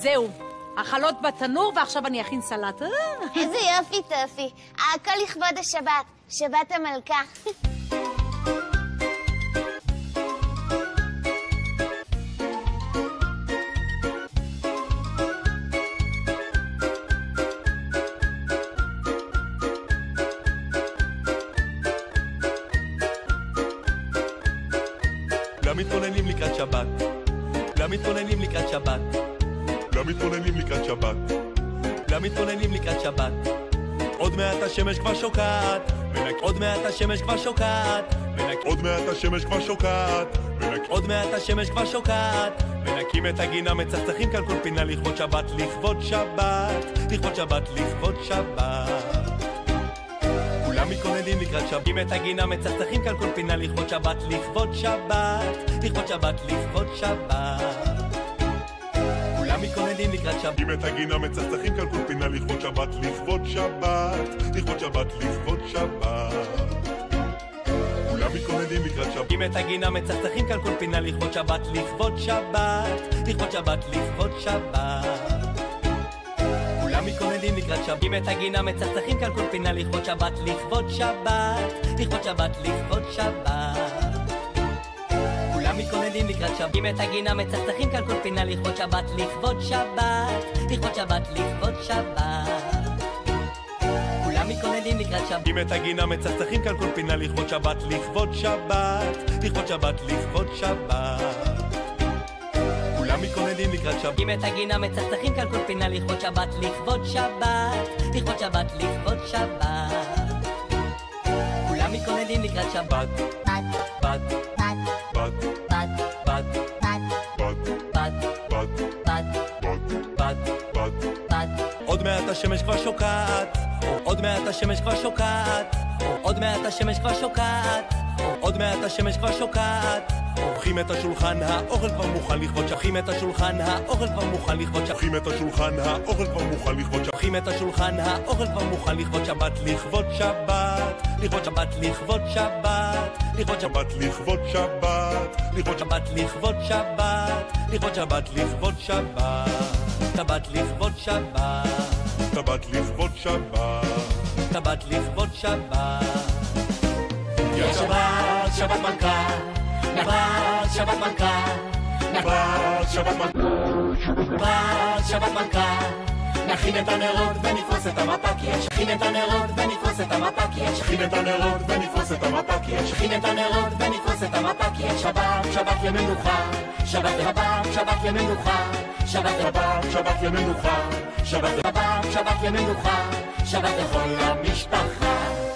זהו, החלות בתנור ועכשיו אני אכין סלט. איזה יופי טופי. הכל לכבוד השבת, שבת המלכה. למתכוננים לקראת שבת, למתכוננים לקראת שבת, למתכוננים לקראת שבת, למתכוננים לקראת שבת. עוד מעט השמש כבר שוקעת, עוד מעט השמש כבר שוקעת, עוד מעט השמש כבר שוקעת, עוד מעט השמש כבר שוקעת. מנקים את הגינה, מצחצחים כאן כל פינה לכבוד שבת, לכבוד שבת, לכבוד שבת, לכבוד שבת. כולם מתכוננים לקראת שבת, מנקים את הגינה, מצחצחים כאן כל פינה לכבוד שבת, לכבוד שבת, לכבוד שבת, לכבוד שבת. כולם מתכוננים לקראת שבת, מנקים את הגינה, מצחצחים כאן כל פינה לכבוד שבת, לכבוד שבת, לכבוד שבת, לכבוד שבת. כולם מתכוננים לקראת שבת, מנקים את הגינה, מצחצחים כאן כל פינה לכבוד שבת, לכבוד שבת, לכבוד שבת, לכבוד שבת. כולם מתכוננים לקראת שבת, מנקים את הגינה, מצחצחים כאן כל פינה לכבוד שבת, לכבוד שבת, לכבוד שבת, לכבוד שבת. כולם מתכוננים לקראת שבת, מנקים את הגינה, מצחצחים כאן כל פינה לכבוד שבת, לכבוד שבת, לכבוד שבת, לכבוד שבת. כולם מתכוננים לקראת שבת, מנקים את הגינה, מצחצחים כאן כל פינה לכבוד שבת, לכבוד שבת, לכבוד שבת, לכבוד שבת. כולם מתכוננים לקראת שבת, מנקים את הגינה, מצחצחים כאן כל פינה לכבוד שבת, לכבוד שבת, לכבוד שבת, לכבוד שבת. כולם מתכוננים לקראת שבת, בת, בת, בת, עוד מעט השמש כבר שוקעת, עוד מעט השמש כבר שוקעת, עוד מעט השמש כבר שוקעת, עוד מעט השמש כבר שוקעת. עורכים את השולחן, האוכל כבר מוכן לכבוד שבת, עורכים את השולחן, האוכל כבר מוכן לכבוד שבת, עורכים את השולחן, האוכל כבר מוכן לכבוד שבת, עורכים את השולחן, האוכל כבר מוכן לכבוד שבת, לכבוד שבת, לכבוד שבת, לכבוד שבת, לכבוד שבת, לכבוד שבת, לכבוד שבת, לכבוד שבת, לכבוד שבת, לכבוד שבת, שבת לכבוד שבת, שבת לכבוד שבת, שבת לכבוד שבת. יא שבת, שבת מלכה, שבת, שבת מלכה, שבת, שבת מלכה, שבת מלכה. נכין את הנרות ונפרוס את המפה כי יש, נכין את הנרות ונפרוס את המפה כי יש, נכין את הנרות ונפרוס את המפה כי יש, נכין את הנרות ונפרוס את המפה כי יש. שבת, שבת למנוחה, שבת שבת, שבת למנוחה, שבת שבת, שבת למנוחה, שבת שבת, שבת למנוחה, שבת לכל המשפחה.